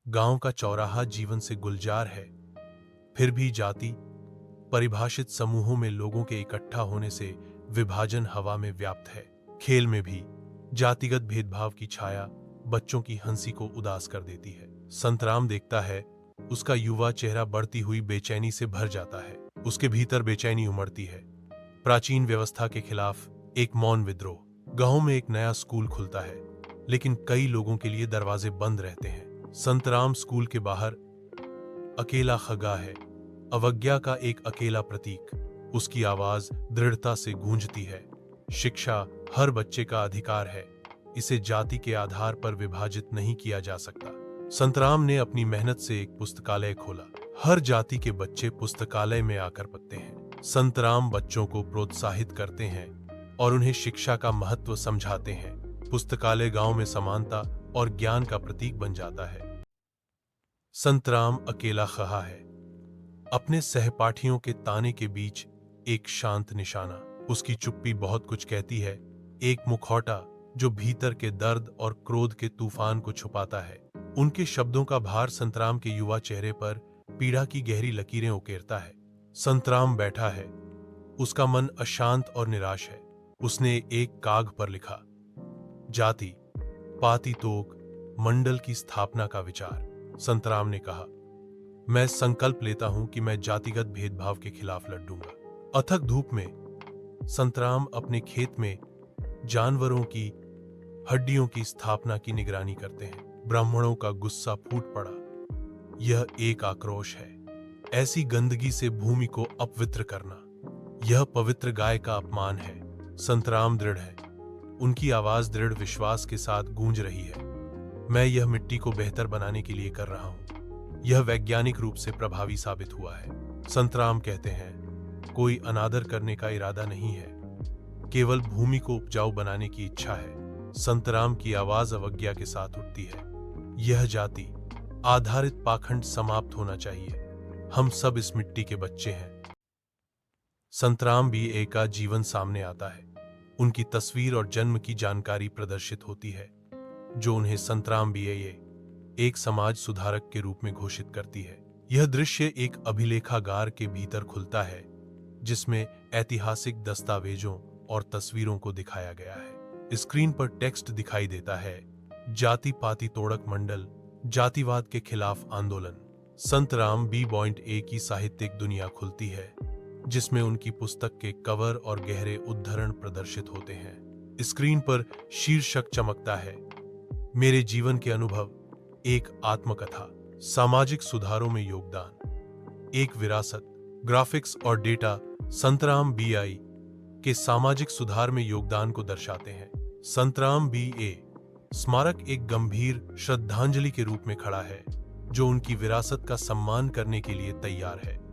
गांव का चौराहा जीवन से गुलजार है, फिर भी जाति परिभाषित समूहों में लोगों के इकट्ठा होने से विभाजन हवा में व्याप्त है। खेल में भी जातिगत भेदभाव की छाया बच्चों की हंसी को उदास कर देती है। संतराम देखता है, उसका युवा चेहरा बढ़ती हुई बेचैनी से भर जाता है। उसके भीतर बेचैनी उमड़ती है। प्राचीन व्यवस्था के खिलाफ एक मौन विद्रोह। गांव में एक नया स्कूल खुलता है, लेकिन कई लोगों के लिए दरवाजे बंद रहते हैं। संतराम स्कूल के बाहर अकेला खगा है, अवज्ञा का एक अकेला प्रतीक। उसकी आवाज दृढ़ता से गूंजती है। शिक्षा हर बच्चे का अधिकार है, इसे जाति के आधार पर विभाजित नहीं किया जा सकता। संतराम ने अपनी मेहनत से एक पुस्तकालय खोला। हर जाति के बच्चे पुस्तकालय में आकर पढ़ते हैं। संतराम बच्चों को प्रोत्साहित करते हैं और उन्हें शिक्षा का महत्व समझाते हैं। पुस्तकालय गांव में समानता और ज्ञान का प्रतीक बन जाता है। संतराम अकेला खड़ा है, अपने सहपाठियों के ताने के बीच एक शांत निशाना। उसकी चुप्पी बहुत कुछ कहती है, एक मुखौटा जो भीतर के दर्द और क्रोध के तूफान को छुपाता है। उनके शब्दों का भार संतराम के युवा चेहरे पर पीड़ा की गहरी लकीरें उकेरता है। संतराम बैठा है, उसका मन अशांत और निराश है। उसने एक कागज पर लिखा, जाति पाति तोक मंडल की स्थापना का विचार। संतराम ने कहा, मैं संकल्प लेता हूं कि मैं जातिगत भेदभाव के खिलाफ लड़ूंगा। अथक धूप में संतराम अपने खेत में जानवरों की हड्डियों की स्थापना की निगरानी करते हैं। ब्राह्मणों का गुस्सा फूट पड़ा। यह एक आक्रोश है, ऐसी गंदगी से भूमि को अपवित्र करना, यह पवित्र गाय का अपमान है। संतराम दृढ़ है, उनकी आवाज दृढ़ विश्वास के साथ गूंज रही है। मैं यह मिट्टी को बेहतर बनाने के लिए कर रहा हूं। यह वैज्ञानिक रूप से प्रभावी साबित हुआ है। संतराम कहते हैं, कोई अनादर करने का इरादा नहीं है, केवल भूमि को उपजाऊ बनाने की इच्छा है। संतराम की आवाज अवज्ञा के साथ उठती है। यह जाति आधारित पाखंड समाप्त होना चाहिए। हम सब इस मिट्टी के बच्चे हैं। संतराम BA का जीवन सामने आता है। उनकी तस्वीर और जन्म की जानकारी प्रदर्शित होती है, जो उन्हें संतराम BA एक समाज सुधारक के रूप में घोषित करती है। यह दृश्य एक अभिलेखागार के भीतर खुलता है, जिसमें ऐतिहासिक दस्तावेजों और तस्वीरों को दिखाया गया है। स्क्रीन पर टेक्स्ट दिखाई देता है, जाति पाति तोड़क मंडल, जातिवाद के खिलाफ आंदोलन। संतराम BA की साहित्यिक दुनिया खुलती है, जिसमें उनकी पुस्तक के कवर और गहरे उद्धरण प्रदर्शित होते हैं। स्क्रीन पर शीर्षक चमकता है, मेरे जीवन के अनुभव, एक आत्मकथा, सामाजिक सुधारों में योगदान, एक विरासत। ग्राफिक्स और डेटा संतराम BA के सामाजिक सुधार में योगदान को दर्शाते हैं। संतराम BA स्मारक एक गंभीर श्रद्धांजलि के रूप में खड़ा है, जो उनकी विरासत का सम्मान करने के लिए तैयार है।